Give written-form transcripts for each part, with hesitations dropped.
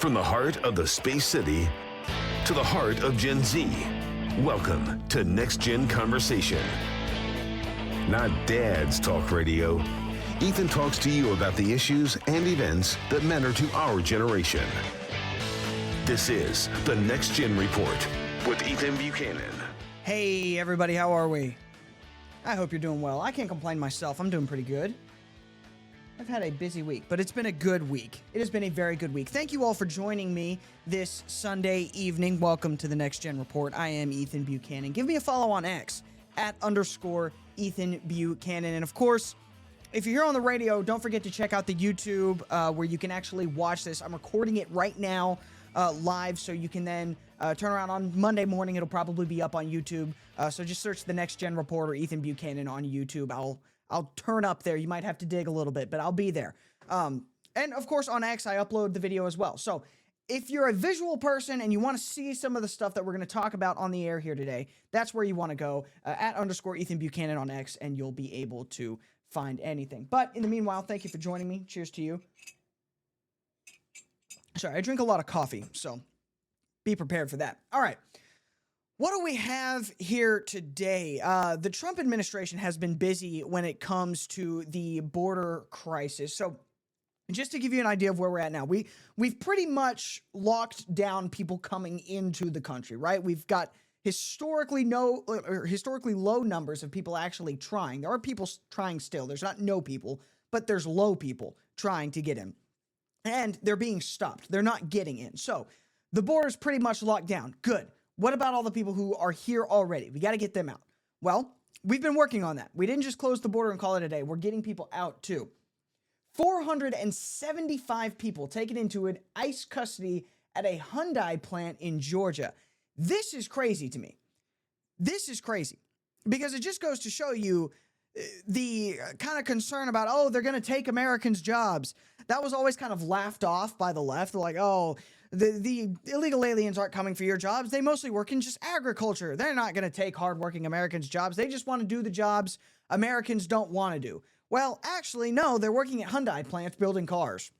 From the heart of the Space City to the heart of Gen Z, welcome to Next Gen Conversation. Not Dad's Talk Radio. Ethan talks to you about the issues and events that matter to our generation. This is the Next Gen Report with Ethan Buchanan. Hey everybody, how are we? I hope you're doing well. I can't complain myself. I'm doing pretty good. I've had a busy week, but it's been a good week. It has been a very good week. Thank you all for joining me this Sunday evening. Welcome to the Next Gen Report. I am Ethan Buchanan. Give me a follow on X @_Ethan Buchanan. And of course, if you're here on the radio, don't forget to check out the YouTube where you can actually watch this. I'm recording it right now live, so you can then turn around on Monday morning. It'll probably be up on YouTube. So just search the Next Gen Report or Ethan Buchanan on YouTube. I'll turn up there. You might have to dig a little bit, but I'll be there. And of course on X, I upload the video as well. So if you're a visual person and you want to see some of the stuff that we're going to talk about on the air here today, that's where you want to go, @_Ethan Buchanan on X, and you'll be able to find anything. But in the meanwhile, thank you for joining me. Cheers to you. Sorry, I drink a lot of coffee, so be prepared for that. All right. What do we have here today? The Trump administration has been busy when it comes to the border crisis. So just to give you an idea of where we're at now, we've pretty much locked down people coming into the country, right? We've got historically low numbers of people actually trying. There are people trying still. There's not no people, but there's low people trying to get in. And they're being stopped. They're not getting in. So the border's pretty much locked down. Good. What about all the people who are here already? We got to get them out. Well, we've been working on that. We didn't just close the border and call it a day. We're getting people out too. 475 people taken into an ICE custody at a Hyundai plant in Georgia. This is crazy to me. This is crazy because it just goes to show you the kind of concern about, oh, they're going to take Americans' jobs. That was always kind of laughed off by the left. They're like, oh, the illegal aliens aren't coming for your jobs. They mostly work in just agriculture. They're not going to take hardworking Americans' jobs. They just want to do the jobs Americans don't want to do. Well, actually, no, they're working at Hyundai plants building cars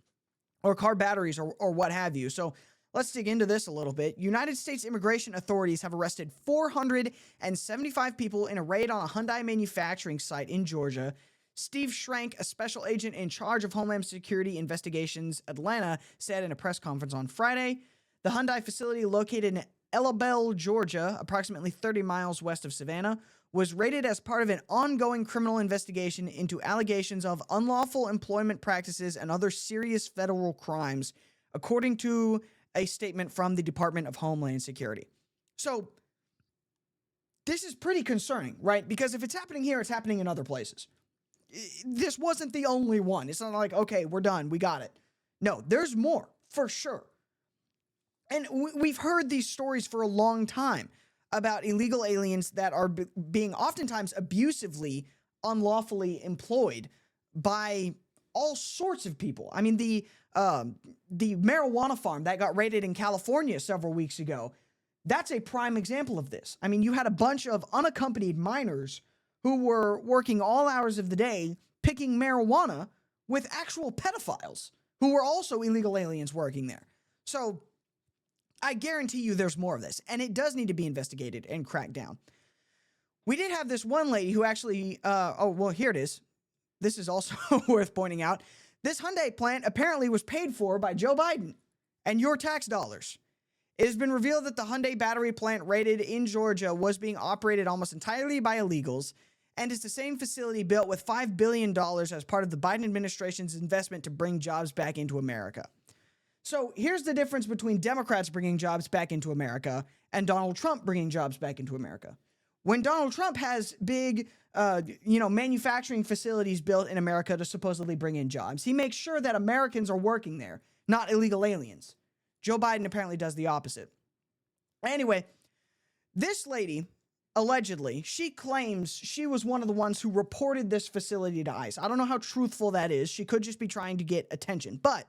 or car batteries or what have you. So let's dig into this a little bit. United States immigration authorities have arrested 475 people in a raid on a Hyundai manufacturing site in Georgia. Steve Schrank, a special agent in charge of Homeland Security Investigations Atlanta, said in a press conference on Friday. The Hyundai facility, located in Elabelle, Georgia, approximately 30 miles west of Savannah, was raided as part of an ongoing criminal investigation into allegations of unlawful employment practices and other serious federal crimes, according to a statement from the Department of Homeland Security. So this is pretty concerning, right? Because if it's happening here, it's happening in other places. This wasn't the only one. It's not like, okay, we're done. We got it. No, there's more for sure. And we've heard these stories for a long time about illegal aliens that are being oftentimes abusively, unlawfully employed by all sorts of people. I mean, the marijuana farm that got raided in California several weeks ago, that's a prime example of this. I mean, you had a bunch of unaccompanied minors who were working all hours of the day picking marijuana with actual pedophiles who were also illegal aliens working there. So I guarantee you there's more of this, and it does need to be investigated and cracked down. We did have this one lady who actually, here it is. This is also worth pointing out. This Hyundai plant apparently was paid for by Joe Biden and your tax dollars. It has been revealed that the Hyundai battery plant raided in Georgia was being operated almost entirely by illegals, and is the same facility built with $5 billion as part of the Biden administration's investment to bring jobs back into America. So here's the difference between Democrats bringing jobs back into America and Donald Trump bringing jobs back into America. When Donald Trump has big, manufacturing facilities built in America to supposedly bring in jobs, he makes sure that Americans are working there, not illegal aliens. Joe Biden apparently does the opposite. Anyway, this lady, allegedly, she claims she was one of the ones who reported this facility to ICE. I don't know how truthful that is. She could just be trying to get attention. But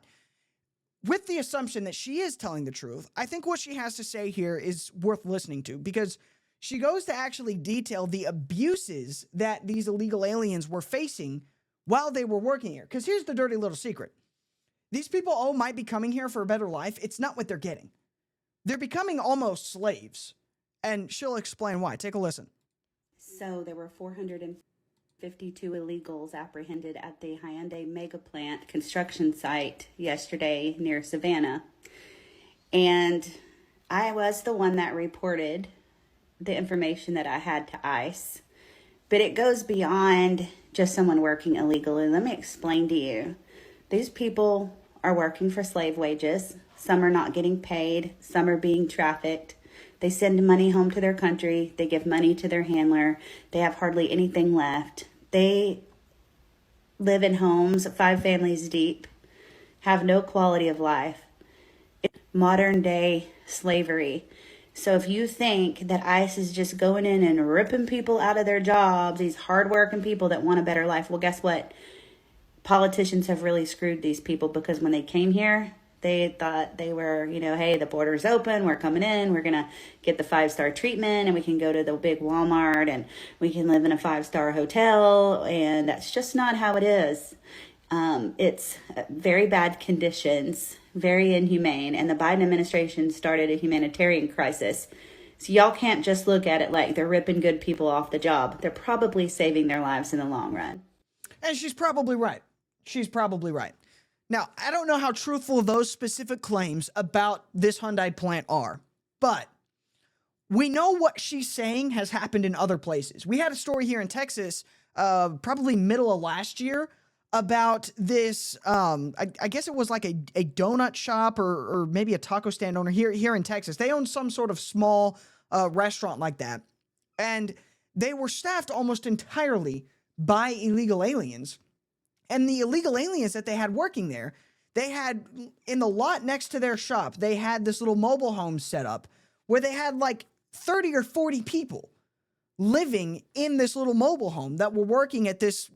with the assumption that she is telling the truth, I think what she has to say here is worth listening to, because she goes to actually detail the abuses that these illegal aliens were facing while they were working here. Because here's the dirty little secret. These people might be coming here for a better life. It's not what they're getting. They're becoming almost slaves. And she'll explain why. Take a listen. So there were 452 illegals apprehended at the Hyundai mega plant construction site yesterday near Savannah. And I was the one that reported the information that I had to ICE. But it goes beyond just someone working illegally. Let me explain to you. These people are working for slave wages. Some are not getting paid. Some are being trafficked. They send money home to their country. They give money to their handler. They have hardly anything left. They live in homes 5 families deep, have no quality of life. It's modern day slavery. So if you think that ICE is just going in and ripping people out of their jobs, these hardworking people that want a better life, well, guess what? Politicians have really screwed these people, because when they came here, they thought they were, hey, the border's open, we're coming in, we're going to get the 5-star treatment, and we can go to the big Walmart, and we can live in a 5-star hotel, and that's just not how it is. It's very bad conditions, very inhumane, and the Biden administration started a humanitarian crisis. So y'all can't just look at it like they're ripping good people off the job. They're probably saving their lives in the long run. And she's probably right. She's probably right. Now, I don't know how truthful those specific claims about this Hyundai plant are, but we know what she's saying has happened in other places. We had a story here in Texas, probably middle of last year, about this, I guess it was like a donut shop or maybe a taco stand owner here in Texas. They own some sort of small restaurant like that, and they were staffed almost entirely by illegal aliens. And the illegal aliens that they had working there, they had in the lot next to their shop, they had this little mobile home set up where they had like 30 or 40 people living in this little mobile home that were working at this.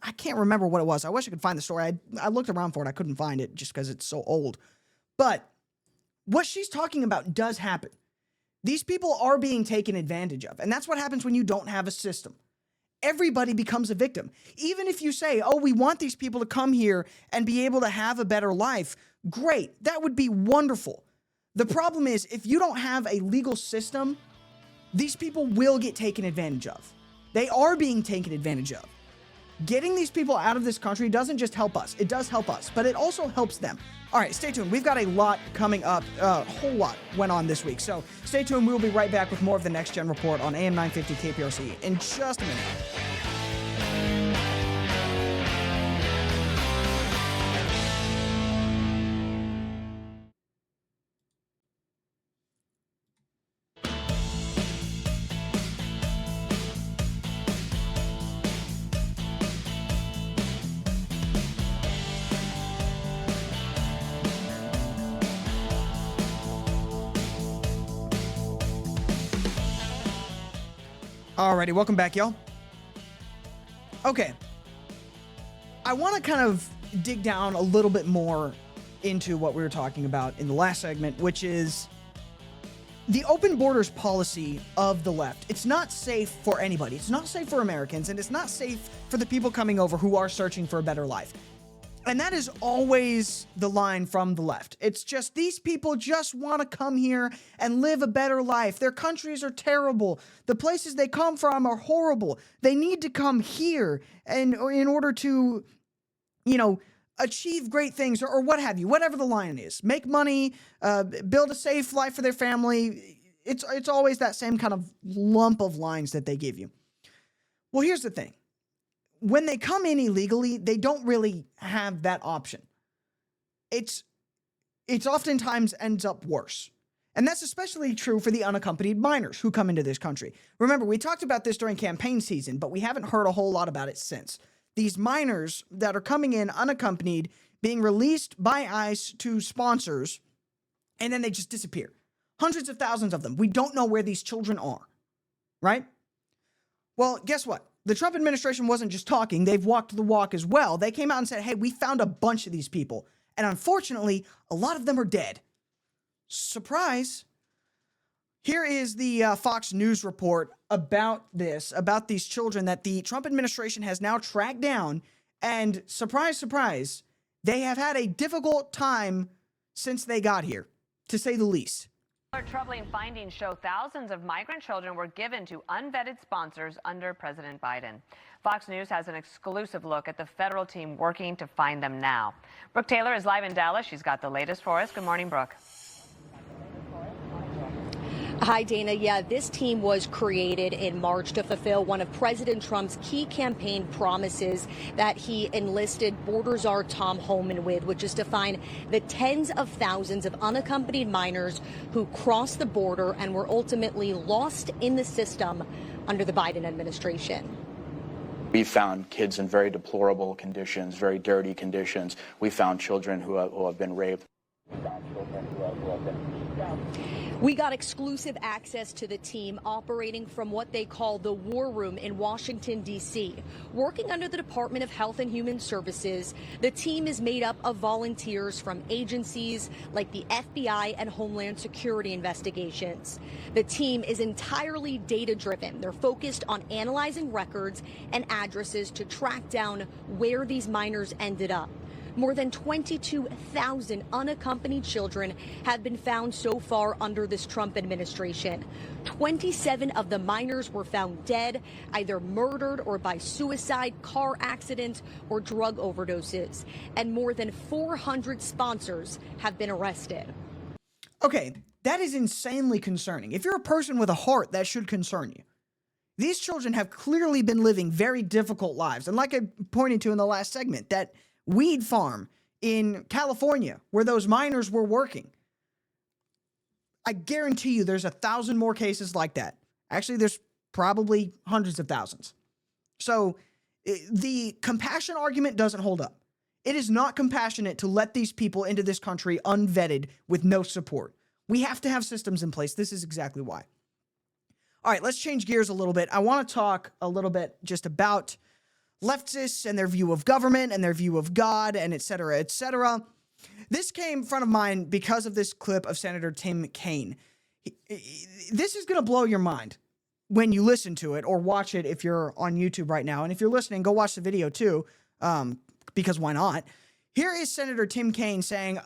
I can't remember what it was. I wish I could find the story. I looked around for it. I couldn't find it just because it's so old. But what she's talking about does happen. These people are being taken advantage of. And that's what happens when you don't have a system. Everybody becomes a victim. Even if you say, oh, we want these people to come here and be able to have a better life, great. That would be wonderful. The problem is, if you don't have a legal system, these people will get taken advantage of. They are being taken advantage of. Getting these people out of this country doesn't just help us. It does help us, but it also helps them. All right, stay tuned. We've got a lot coming up. A whole lot went on this week. So stay tuned. We'll be right back with more of the Next Gen Report on AM 950 KPRC in just a minute. Alrighty, welcome back, y'all. Okay. I want to kind of dig down a little bit more into what we were talking about in the last segment, which is the open borders policy of the left. It's not safe for anybody. It's not safe for Americans, and it's not safe for the people coming over who are searching for a better life. And that is always the line from the left. It's just these people just want to come here and live a better life. Their countries are terrible. The places they come from are horrible. They need to come here and in order to, achieve great things or what have you, whatever the line is. Make money, build a safe life for their family. It's always that same kind of lump of lines that they give you. Well, here's the thing. When they come in illegally, they don't really have that option. It's oftentimes ends up worse. And that's especially true for the unaccompanied minors who come into this country. Remember, we talked about this during campaign season, but we haven't heard a whole lot about it since. These minors that are coming in unaccompanied, being released by ICE to sponsors, and then they just disappear. Hundreds of thousands of them. We don't know where these children are, right? Well, guess what? The Trump administration wasn't just talking. They've walked the walk as well. They came out and said, hey, we found a bunch of these people. And unfortunately, a lot of them are dead. Surprise. Here is the Fox News report about this, about these children that the Trump administration has now tracked down. And surprise, surprise, They have had a difficult time since they got here, to say the least. Troubling findings show thousands of migrant children were given to unvetted sponsors under President Biden. Fox News has an exclusive look at the federal team working to find them now. Brooke Taylor is live in Dallas. She's got the latest for us. Good morning, Brooke. Hi, Dana. Yeah, this team was created in March to fulfill one of President Trump's key campaign promises that he enlisted border czar Tom Homan with, which is to find the tens of thousands of unaccompanied minors who crossed the border and were ultimately lost in the system under the Biden administration. We found kids in very deplorable conditions, very dirty conditions. We found children who have been raped. We got exclusive access to the team operating from what they call the War Room in Washington, D.C. Working under the Department of Health and Human Services, the team is made up of volunteers from agencies like the FBI and Homeland Security investigations. The team is entirely data-driven. They're focused on analyzing records and addresses to track down where these minors ended up. More than 22,000 unaccompanied children have been found so far under this Trump administration. 27 of the minors were found dead, either murdered or by suicide, car accidents, or drug overdoses. And more than 400 sponsors have been arrested. Okay, that is insanely concerning. If you're a person with a heart, that should concern you. These children have clearly been living very difficult lives. And like I pointed to in the last segment, that weed farm in California where those miners were working, I guarantee you there's 1,000 more cases like that. Actually, there's probably hundreds of thousands. So the compassion argument doesn't hold up. It is not compassionate to let these people into this country unvetted with no support. We have to have systems in place. This is exactly why. All right, let's change gears a little bit. I want to talk a little bit just about leftists and their view of government and their view of God and et cetera, et cetera. This came front of mind because of this clip of Senator Tim Kaine. This is going to blow your mind when you listen to it or watch it if you're on YouTube right now. And if you're listening, go watch the video too, because why not? Here is Senator Tim Kaine saying,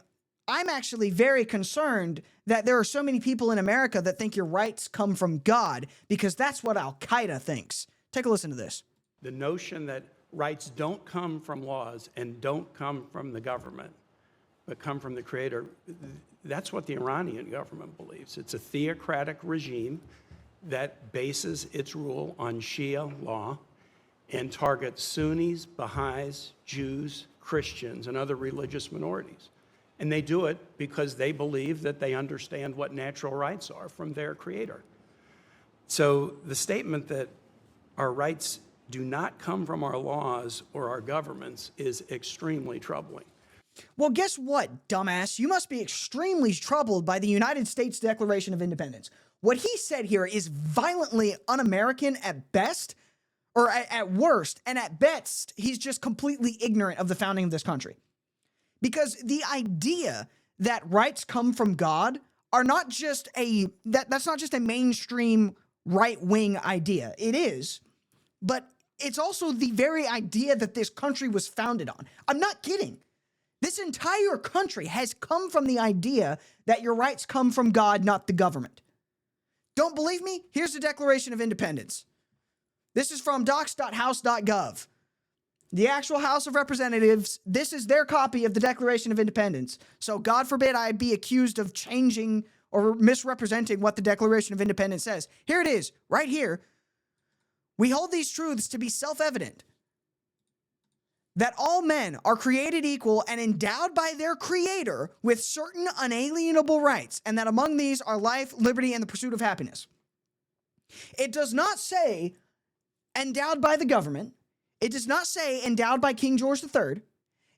I'm actually very concerned that there are so many people in America that think your rights come from God because that's what Al-Qaeda thinks. Take a listen to this. The notion that rights don't come from laws and don't come from the government, but come from the creator, that's what the Iranian government believes. It's a theocratic regime that bases its rule on Shia law and targets Sunnis, Baha'is, Jews, Christians, and other religious minorities. And they do it because they believe that they understand what natural rights are from their creator. So the statement that our rights do not come from our laws or our governments is extremely troubling. Well, guess what, dumbass? You must be extremely troubled by the United States Declaration of Independence. What he said here is violently un-American at best, or at worst, and at best, he's just completely ignorant of the founding of this country. Because the idea that rights come from God are not just that's not just a mainstream right-wing idea. It is, but it's also the very idea that this country was founded on. I'm not kidding. This entire country has come from the idea that your rights come from God, not the government. Don't believe me? Here's the Declaration of Independence. This is from docs.house.gov. The actual House of Representatives, this is their copy of the Declaration of Independence. So God forbid I be accused of changing or misrepresenting what the Declaration of Independence says. Here it is, right here. We hold these truths to be self-evident, that all men are created equal and endowed by their creator with certain unalienable rights, and that among these are life, liberty, and the pursuit of happiness. It does not say endowed by the government. It does not say endowed by King George III.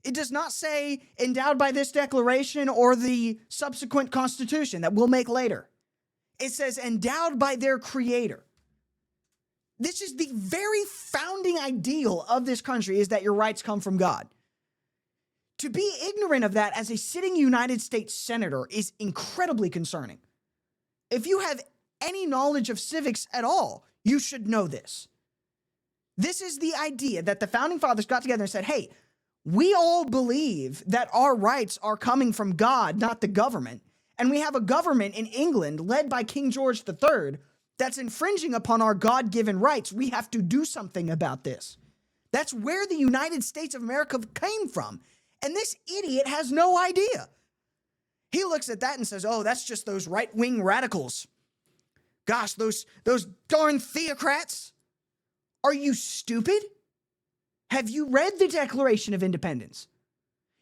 It does not say endowed by this declaration or the subsequent constitution that we'll make later. It says endowed by their creator. This is the very founding ideal of this country, is that your rights come from God. To be ignorant of that as a sitting United States senator is incredibly concerning. If you have any knowledge of civics at all, you should know this. This is the idea that the founding fathers got together and said, hey, We all believe that our rights are coming from God, not the government. And we have a government in England led by King George III that's infringing upon our God-given rights. We have to do something about this. That's where the United States of America came from. And this idiot has no idea. He looks at that and says, oh, that's just those right-wing radicals. Gosh, those darn theocrats. Are you stupid? Have you read the Declaration of Independence?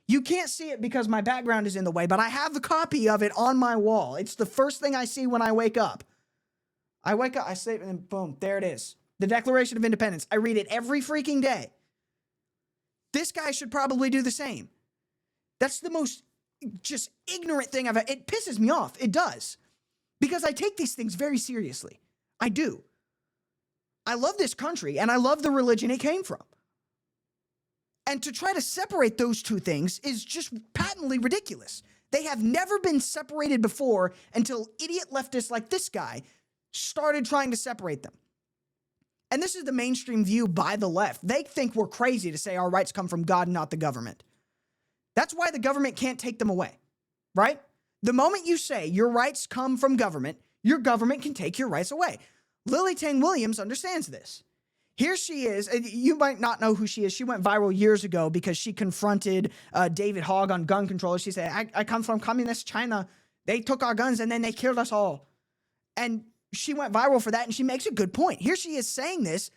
You can't see it because my background is in the way, but I have a copy of it on my wall. It's the first thing I see when I wake up. I wake up, I sleep, and then boom, there it is. The Declaration of Independence. I read it every freaking day. This guy should probably do the same. That's the most just ignorant thing I've ever. It pisses me off. It does. Because I take these things very seriously. I do. I love this country, and I love the religion it came from. And to try to separate those two things is just patently ridiculous. They have never been separated before until idiot leftists like this guy started trying to separate them. And this is the mainstream view by the left. They think we're crazy to say our rights come from God, not the government. That's why the government can't take them away, right? The moment you say your rights come from government, your government can take your rights away. Lily Tang Williams understands this. Here she is. You might not know who she is. She went viral years ago because she confronted David Hogg on gun control. She said, I come from communist China. They took our guns and then they killed us all. And she went viral for that, and she makes a good point. Here she is saying this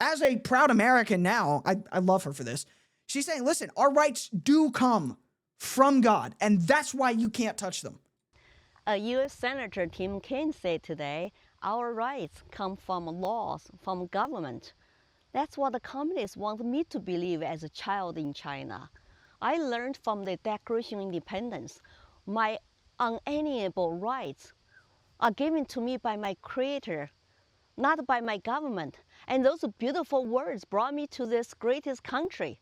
as a proud American now. I love her for this. She's saying, listen, our rights do come from God, and that's why you can't touch them. U.S. Senator Tim Kaine said today, our rights come from laws, from government. That's what the communists want me to believe as a child in China. I learned from the Declaration of Independence, my unalienable rights are given to me by my Creator, not by my government. And those beautiful words brought me to this greatest country.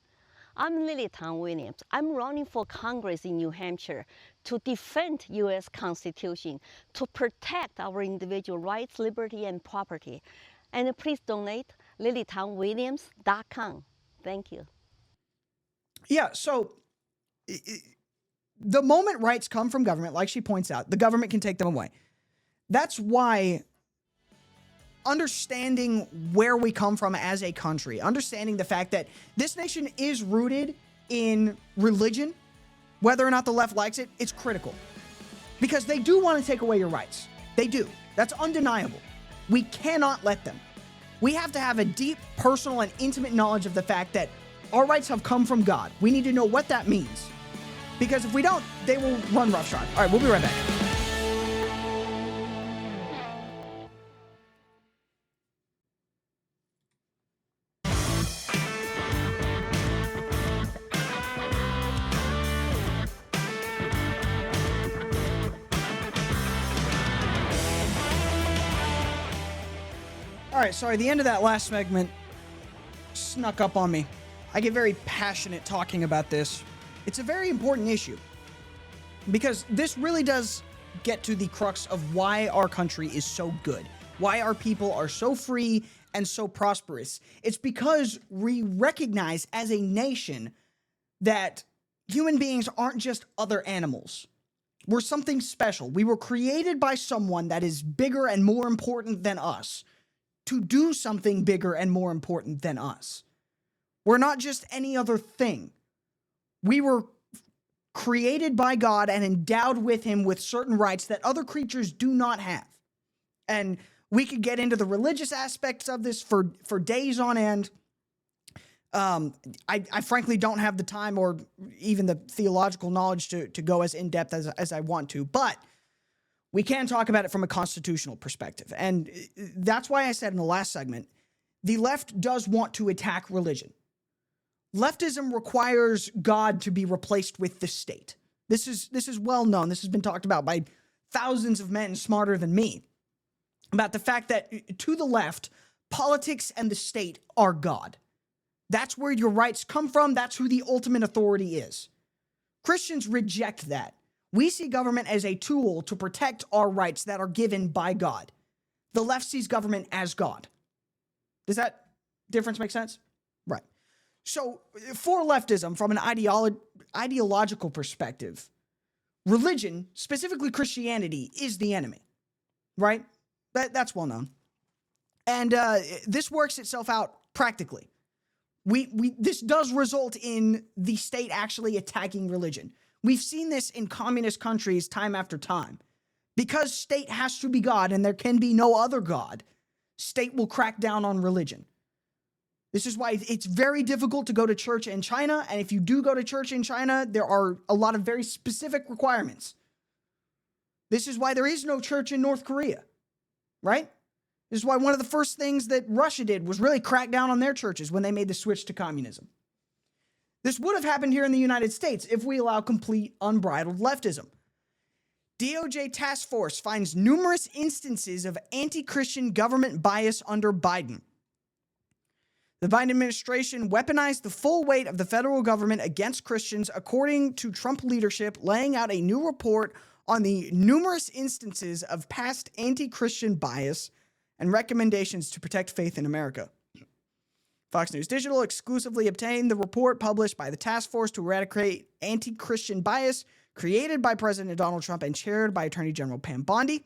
I'm Lily Tang Williams. I'm running for Congress in New Hampshire to defend U.S. Constitution, to protect our individual rights, liberty, and property. And please donate lilytangwilliams.com. Thank you. Yeah, so the moment rights come from government, like she points out, the government can take them away. That's why understanding where we come from as a country, understanding the fact that this nation is rooted in religion, whether or not the left likes it, it's critical. Because they do want to take away your rights. They do. That's undeniable. We cannot let them. We have to have a deep, personal, and intimate knowledge of the fact that our rights have come from God. We need to know what that means. Because if we don't, they will run roughshod. All right, we'll be right back. All right, sorry, the end of that last segment snuck up on me. I get very passionate talking about this. It's a very important issue because this really does get to the crux of why our country is so good, why our people are so free and so prosperous. It's because we recognize as a nation that human beings aren't just other animals. We're something special. We were created by someone that is bigger and more important than us, to do something bigger and more important than us. We're not just any other thing. We were created by God and endowed with him with certain rights that other creatures do not have. And we could get into the religious aspects of this for days on end. I frankly don't have the time or even the theological knowledge to go as in-depth as I want to, but we can talk about it from a constitutional perspective. And that's why I said in the last segment, the left does want to attack religion. Leftism requires God to be replaced with the state. This is well known. This has been talked about by thousands of men smarter than me about the fact that to the left, politics and the state are God. That's where your rights come from. That's who the ultimate authority is. Christians reject that. We see government as a tool to protect our rights that are given by God. The left sees government as God. Does that difference make sense? Right. So for leftism, from an ideological perspective, religion, specifically Christianity, is the enemy, right? That's well known. And this works itself out practically. This does result in the state actually attacking religion. We've seen this in communist countries time after time. Because state has to be God and there can be no other God, state will crack down on religion. This is why it's very difficult to go to church in China. And if you do go to church in China, there are a lot of very specific requirements. This is why there is no church in North Korea, right? This is why one of the first things that Russia did was really crack down on their churches when they made the switch to communism. This would have happened here in the United States if we allow complete unbridled leftism. DOJ task force finds numerous instances of anti-Christian government bias under Biden. The Biden administration weaponized the full weight of the federal government against Christians, according to Trump leadership, laying out a new report on the numerous instances of past anti-Christian bias and recommendations to protect faith in America. Fox News Digital exclusively obtained the report published by the task force to eradicate anti-Christian bias created by President Donald Trump and chaired by Attorney General Pam Bondi.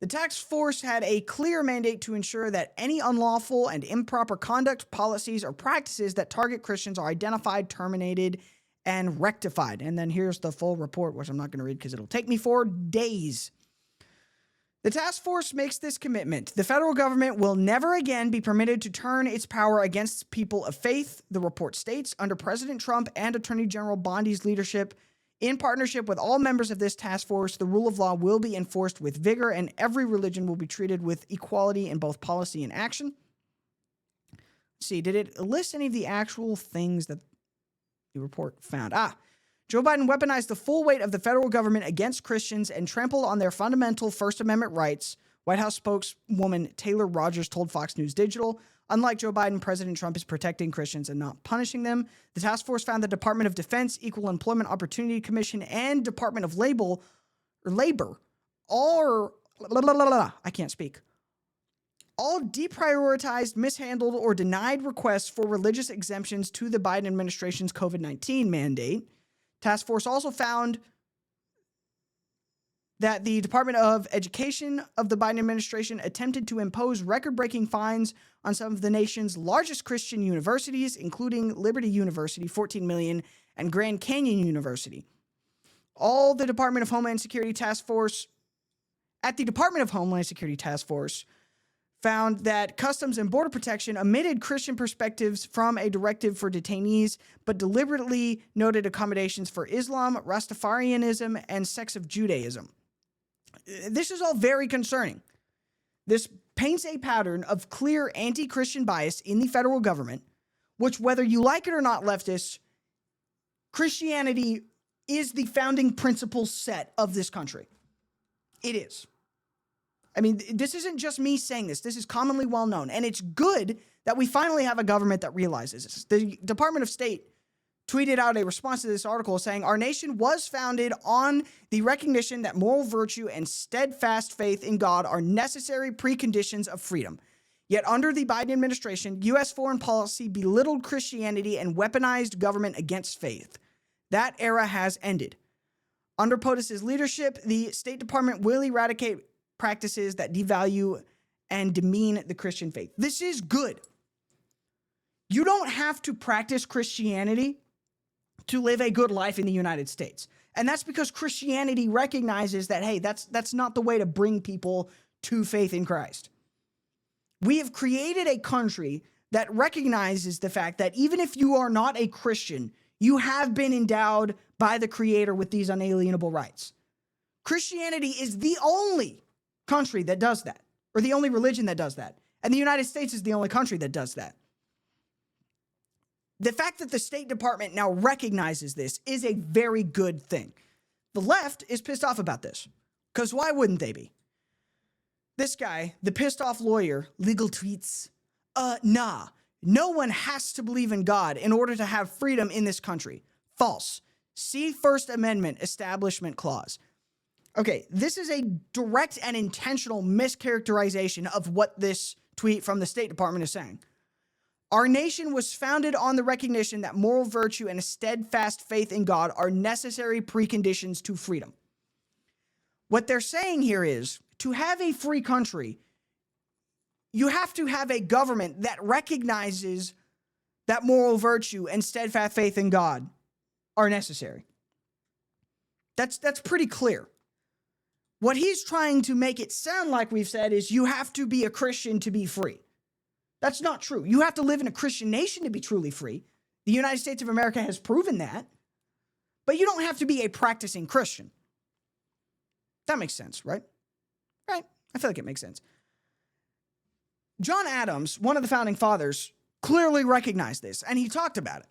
The task force had a clear mandate to ensure that any unlawful and improper conduct, policies, or practices that target Christians are identified, terminated, and rectified. And then here's the full report, which I'm not going to read because it'll take me 4 days. The task force makes this commitment. The federal government will never again be permitted to turn its power against people of faith, the report states. Under President Trump and Attorney General Bondi's leadership, in partnership with all members of this task force, the rule of law will be enforced with vigor and every religion will be treated with equality in both policy and action. Let's see, did it list any of the actual things that the report found? Joe Biden weaponized the full weight of the federal government against Christians and trampled on their fundamental First Amendment rights, White House spokeswoman Taylor Rogers told Fox News Digital. Unlike Joe Biden, President Trump is protecting Christians and not punishing them. The task force found the Department of Defense, Equal Employment Opportunity Commission, and Department of Labor all deprioritized, mishandled, or denied requests for religious exemptions to the Biden administration's COVID-19 mandate. Task force also found that the Department of Education of the Biden administration attempted to impose record-breaking fines on some of the nation's largest Christian universities, including Liberty University, $14 million, and Grand Canyon University. At the Department of Homeland Security Task Force found that Customs and Border Protection omitted Christian perspectives from a directive for detainees, but deliberately noted accommodations for Islam, Rastafarianism, and sects of Judaism. This is all very concerning. This paints a pattern of clear anti-Christian bias in the federal government, which, whether you like it or not, leftists, Christianity is the founding principle set of this country. It is. I mean, this isn't just me saying this. This is commonly well known. And it's good that we finally have a government that realizes this. The Department of State tweeted out a response to this article saying, "Our nation was founded on the recognition that moral virtue and steadfast faith in God are necessary preconditions of freedom. Yet under the Biden administration, U.S. foreign policy belittled Christianity and weaponized government against faith. That era has ended. Under POTUS's leadership, the State Department will eradicate practices that devalue and demean the Christian faith." This is good. You don't have to practice Christianity to live a good life in the United States. And that's because Christianity recognizes that, hey, that's not the way to bring people to faith in Christ. We have created a country that recognizes the fact that even if you are not a Christian, you have been endowed by the Creator with these unalienable rights. Christianity is the only country that does that, or the only religion that does that. And the United States is the only country that does that. The fact that the State Department now recognizes this is a very good thing. The left is pissed off about this, because why wouldn't they be? This guy, the pissed off lawyer, legal tweets, no one has to believe in God in order to have freedom in this country. False. See First Amendment Establishment Clause. Okay, this is a direct and intentional mischaracterization of what this tweet from the State Department is saying. Our nation was founded on the recognition that moral virtue and a steadfast faith in God are necessary preconditions to freedom. What they're saying here is, to have a free country, you have to have a government that recognizes that moral virtue and steadfast faith in God are necessary. That's pretty clear. What he's trying to make it sound like we've said is you have to be a Christian to be free. That's not true. You have to live in a Christian nation to be truly free. The United States of America has proven that. But you don't have to be a practicing Christian. That makes sense, right? Right? I feel like it makes sense. John Adams, one of the founding fathers, clearly recognized this, and he talked about it.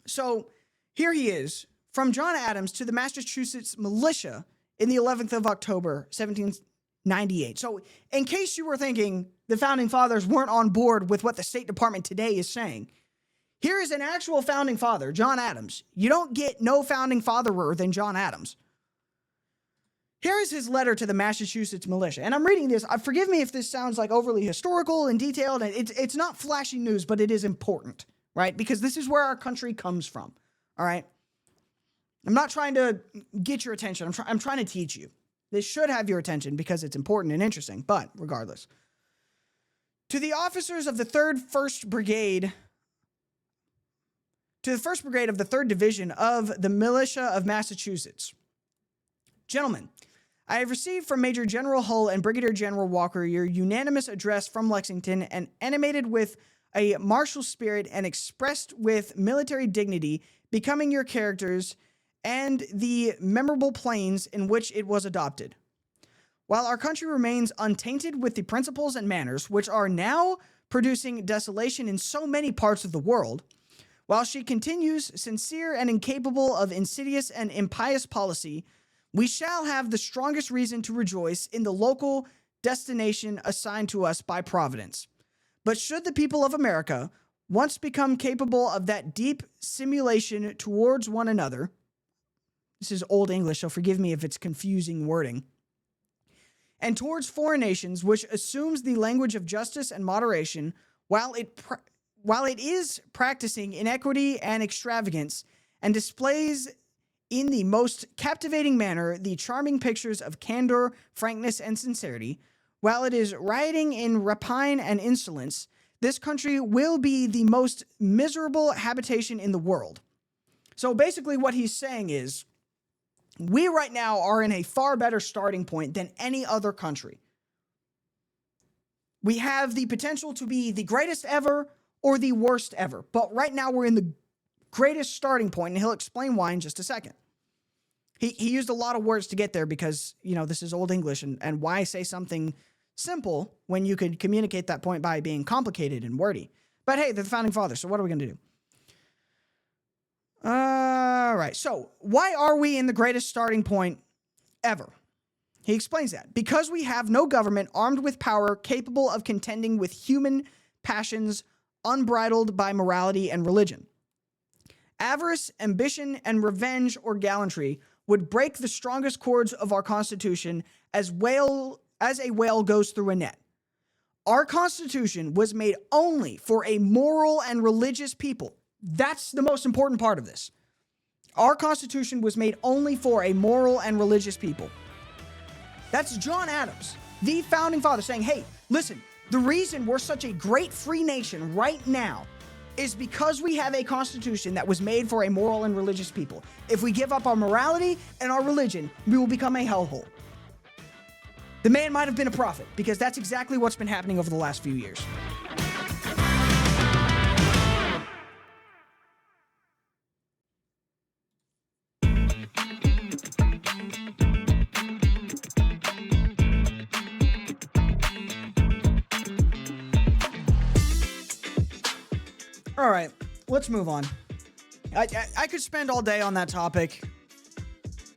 So here he is, from John Adams to the Massachusetts militia in the 11th of October, 1798. So in case you were thinking the founding fathers weren't on board with what the State Department today is saying, here is an actual founding father, John Adams. You don't get no founding fatherer than John Adams. Here is his letter to the Massachusetts militia. And I'm reading this. Forgive me if this sounds like overly historical and detailed. And it's not flashy news, but it is important, right? Because this is where our country comes from, all right? I'm not trying to get your attention. I'm trying to teach you. This should have your attention because it's important and interesting, but regardless. To the officers of the 1st Brigade of the 3rd Division of the Militia of Massachusetts. Gentlemen, I have received from Major General Hull and Brigadier General Walker your unanimous address from Lexington and animated with a martial spirit and expressed with military dignity, becoming your characters and the memorable plains in which it was adopted. While our country remains untainted with the principles and manners which are now producing desolation in so many parts of the world, while she continues sincere and incapable of insidious and impious policy, we shall have the strongest reason to rejoice in the local destination assigned to us by Providence. But should the people of America once become capable of that deep simulation towards one another, this is Old English, so forgive me if it's confusing wording, and towards foreign nations, which assumes the language of justice and moderation, while it is practicing inequity and extravagance, and displays in the most captivating manner the charming pictures of candor, frankness, and sincerity, while it is rioting in rapine and insolence, this country will be the most miserable habitation in the world. So basically what he's saying is, we right now are in a far better starting point than any other country. We have the potential to be the greatest ever or the worst ever. But right now we're in the greatest starting point, and he'll explain why in just a second. He used a lot of words to get there because, this is Old English, and why say something simple when you could communicate that point by being complicated and wordy. But hey, they're the founding fathers, so what are we going to do? All right, so why are we in the greatest starting point ever? He explains that. Because we have no government armed with power capable of contending with human passions unbridled by morality and religion. Avarice, ambition, and revenge or gallantry would break the strongest cords of our Constitution as a whale goes through a net. Our Constitution was made only for a moral and religious people. That's the most important part of this. Our Constitution was made only for a moral and religious people. That's John Adams, the founding father, saying, hey, listen, the reason we're such a great free nation right now is because we have a constitution that was made for a moral and religious people. If we give up our morality and our religion, we will become a hellhole. The man might have been a prophet, because that's exactly what's been happening over the last few years. All right, let's move on. I could spend all day on that topic,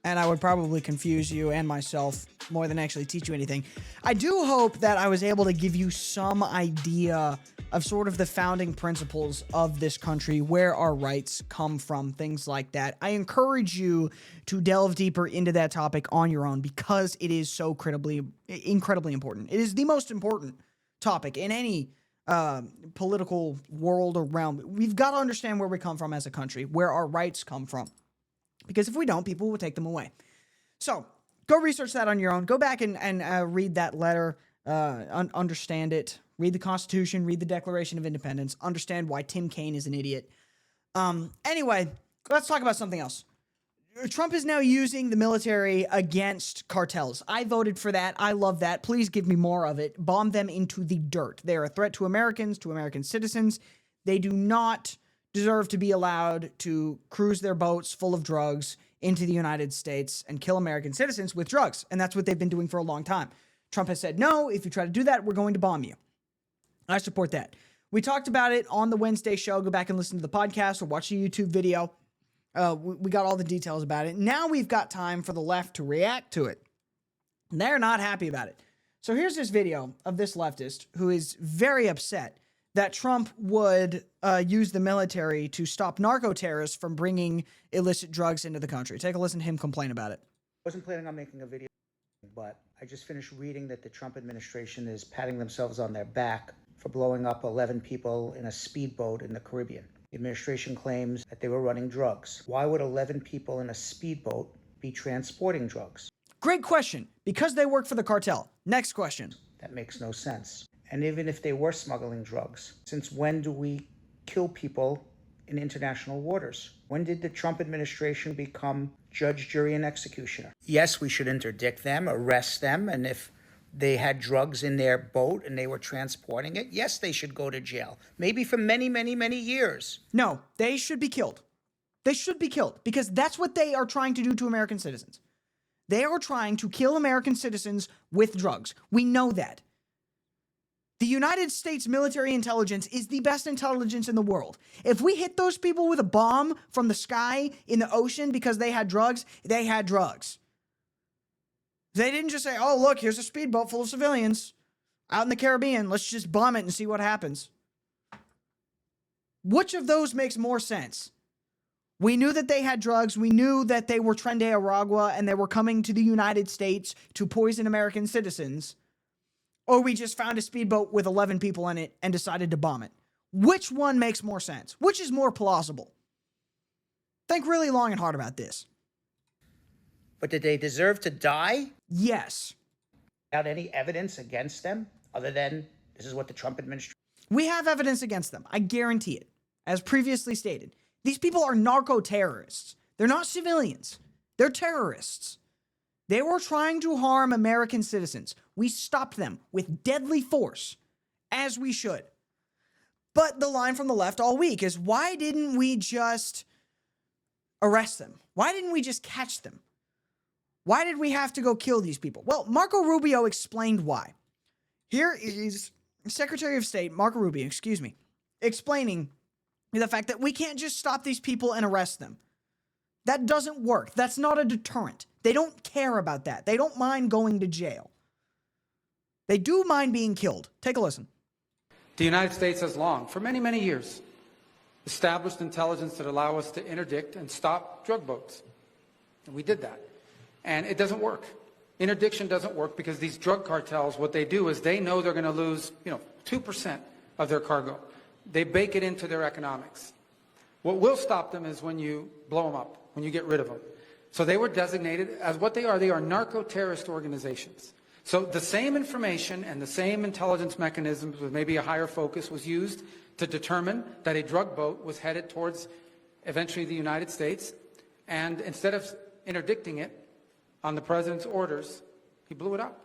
and I would probably confuse you and myself more than actually teach you anything. I do hope that I was able to give you some idea of sort of the founding principles of this country, where our rights come from, things like that. I encourage you to delve deeper into that topic on your own because it is so incredibly important. It is the most important topic in any political world around. We've got to understand where we come from as a country, where our rights come from. Because if we don't, people will take them away. So go research that on your own. Go back and read that letter, understand it. Read the Constitution, read the Declaration of Independence, understand why Tim Kaine is an idiot. Anyway, let's talk about something else. Trump is now using the military against cartels. I voted for that. I love that. Please give me more of it. Bomb them into the dirt. They're a threat to Americans, to American citizens. They do not deserve to be allowed to cruise their boats full of drugs into the United States and kill American citizens with drugs. And that's what they've been doing for a long time. Trump has said, no, if you try to do that, we're going to bomb you. I support that. We talked about it on the Wednesday show. Go back and listen to the podcast or watch the YouTube video. We got all the details about it. Now we've got time for the left to react to it. And they're not happy about it. So here's this video of this leftist who is very upset that Trump would use the military to stop narco-terrorists from bringing illicit drugs into the country. Take a listen to him complain about it. I wasn't planning on making a video, but I just finished reading that the Trump administration is patting themselves on their back for blowing up 11 people in a speedboat in the Caribbean. The administration claims that they were running drugs. Why would 11 people in a speedboat be transporting drugs? Great question. Because they work for the cartel. Next question. That makes no sense. And even if they were smuggling drugs, since when do we kill people in international waters? When did the Trump administration become judge, jury, and executioner? Yes, we should interdict them, arrest them, and if they had drugs in their boat and they were transporting it, yes, they should go to jail. Maybe for many, many, many years. No, they should be killed. They should be killed because that's what they are trying to do to American citizens. They are trying to kill American citizens with drugs. We know that. The United States military intelligence is the best intelligence in the world. If we hit those people with a bomb from the sky in the ocean because they had drugs, they had drugs. They didn't just say, oh, look, here's a speedboat full of civilians out in the Caribbean. Let's just bomb it and see what happens. Which of those makes more sense? We knew that they had drugs. We knew that they were Tren de Aragua and they were coming to the United States to poison American citizens. Or we just found a speedboat with 11 people in it and decided to bomb it. Which one makes more sense? Which is more plausible? Think really long and hard about this. But did they deserve to die? Yes. Without any evidence against them, other than this is what the Trump administration... We have evidence against them. I guarantee it. As previously stated, these people are narco-terrorists. They're not civilians. They're terrorists. They were trying to harm American citizens. We stopped them with deadly force, as we should. But the line from the left all week is, why didn't we just arrest them? Why didn't we just catch them? Why did we have to go kill these people? Well, Marco Rubio explained why. Here is Secretary of State Marco Rubio, explaining the fact that we can't just stop these people and arrest them. That doesn't work. That's not a deterrent. They don't care about that. They don't mind going to jail. They do mind being killed. Take a listen. The United States has long, for many, many years, established intelligence that allow us to interdict and stop drug boats. And we did that. And it doesn't work. Interdiction doesn't work because these drug cartels, what they do is they know they're going to lose, 2% of their cargo. They bake it into their economics. What will stop them is when you blow them up, when you get rid of them. So they were designated as what they are narco-terrorist organizations. So the same information and the same intelligence mechanisms with maybe a higher focus was used to determine that a drug boat was headed towards eventually the United States. And instead of interdicting it on the president's orders, he blew it up.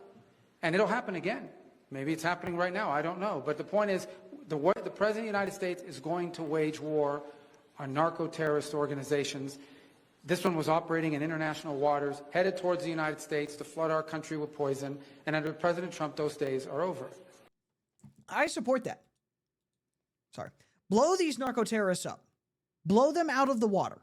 And it'll happen again. Maybe it's happening right now. I don't know. But the point is, the president of the United States is going to wage war on narco-terrorist organizations. This one was operating in international waters, headed towards the United States to flood our country with poison. And under President Trump, those days are over. I support that. Blow these narco-terrorists up. Blow them out of the water.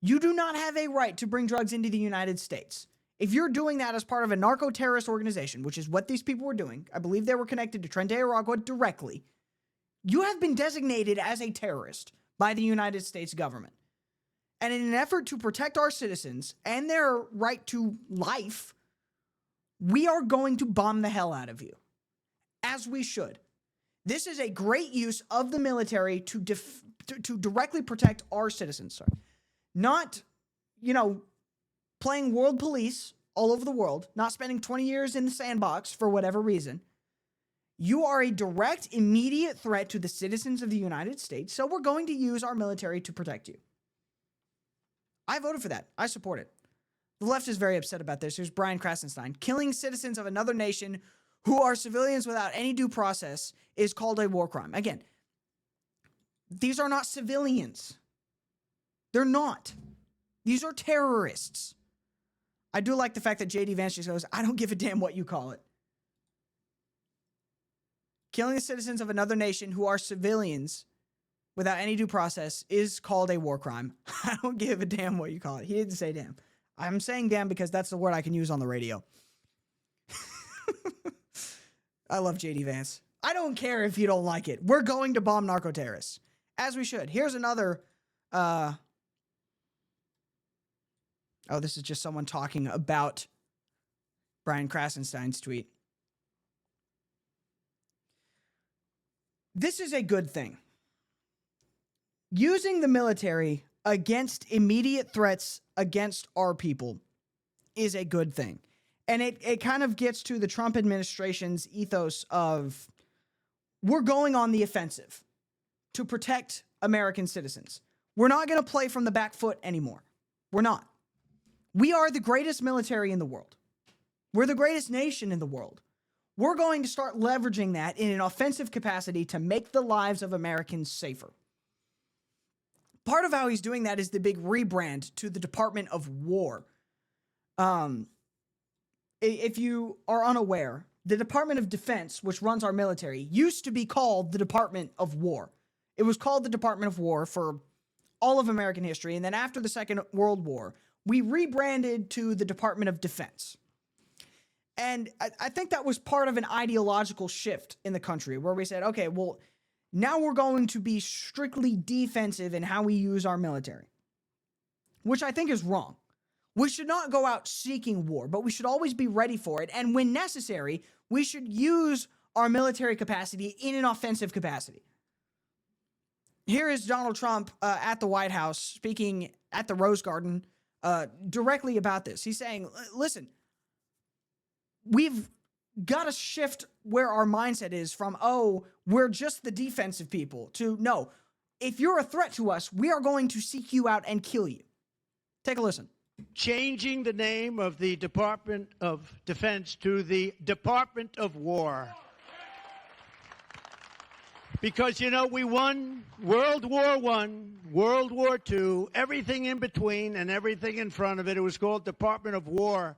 You do not have a right to bring drugs into the United States. If you're doing that as part of a narco-terrorist organization, which is what these people were doing, I believe they were connected to Tren de Aragua directly, you have been designated as a terrorist by the United States government. And in an effort to protect our citizens and their right to life, we are going to bomb the hell out of you. As we should. This is a great use of the military to directly protect our citizens. Sorry. Not, playing world police all over the world, not spending 20 years in the sandbox for whatever reason. You are a direct, immediate threat to the citizens of the United States, so we're going to use our military to protect you. I voted for that. I support it. The left is very upset about this. Here's Brian Krasenstein. Killing citizens of another nation who are civilians without any due process is called a war crime. Again, these are not civilians. They're not. These are terrorists. I do like the fact that J.D. Vance just goes, I don't give a damn what you call it. Killing the citizens of another nation who are civilians without any due process is called a war crime. I don't give a damn what you call it. He didn't say damn. I'm saying damn because that's the word I can use on the radio. I love J.D. Vance. I don't care if you don't like it. We're going to bomb narco-terrorists, as we should. Here's another... this is just someone talking about Brian Krasenstein's tweet. This is a good thing. Using the military against immediate threats against our people is a good thing. And it kind of gets to the Trump administration's ethos of we're going on the offensive to protect American citizens. We're not going to play from the back foot anymore. We're not. We are the greatest military in the world. We're the greatest nation in the world. We're going to start leveraging that in an offensive capacity to make the lives of Americans safer. Part of how he's doing that is the big rebrand to the Department of War. If you are unaware, the Department of Defense, which runs our military, used to be called the Department of War. It was called the Department of War for all of American history. And then after the Second World War, we rebranded to the Department of Defense. And I think that was part of an ideological shift in the country where we said, okay, well, now we're going to be strictly defensive in how we use our military, which I think is wrong. We should not go out seeking war, but we should always be ready for it. And when necessary, we should use our military capacity in an offensive capacity. Here is Donald Trump at the White House speaking at the Rose Garden directly about this. He's saying, listen, we've got to shift where our mindset is from, we're just the defensive people, to no, if you're a threat to us, we are going to seek you out and kill you. Take a listen. Changing the name of the Department of Defense to the Department of War. Because, we won World War I, World War II, everything in between and everything in front of it. It was called Department of War.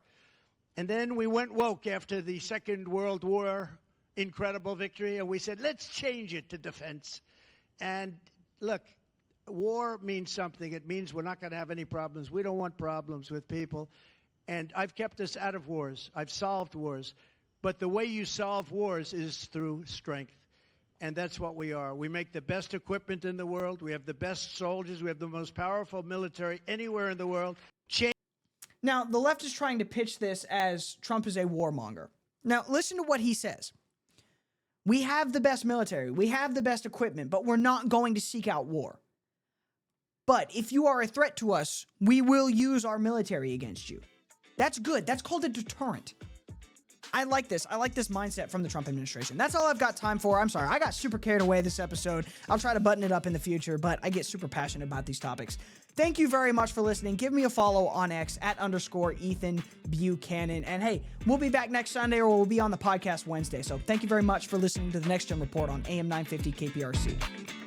And then we went woke after the Second World War, incredible victory, and we said, let's change it to defense. And look, war means something. It means we're not going to have any problems. We don't want problems with people. And I've kept us out of wars. I've solved wars. But the way you solve wars is through strength. And that's what we are. We make the best equipment in the world. We have the best soldiers. We have the most powerful military anywhere in the world. Now, the left is trying to pitch this as Trump is a warmonger. Now, listen to what he says. We have the best military. We have the best equipment, but we're not going to seek out war. But if you are a threat to us, we will use our military against you. That's good. That's called a deterrent. I like this. I like this mindset from the Trump administration. That's all I've got time for. I'm sorry. I got super carried away this episode. I'll try to button it up in the future, but I get super passionate about these topics. Thank you very much for listening. Give me a follow on X @_Ethan Buchanan. And hey, we'll be back next Sunday, or we'll be on the podcast Wednesday. So thank you very much for listening to the Next Gen Report on AM 950 KPRC.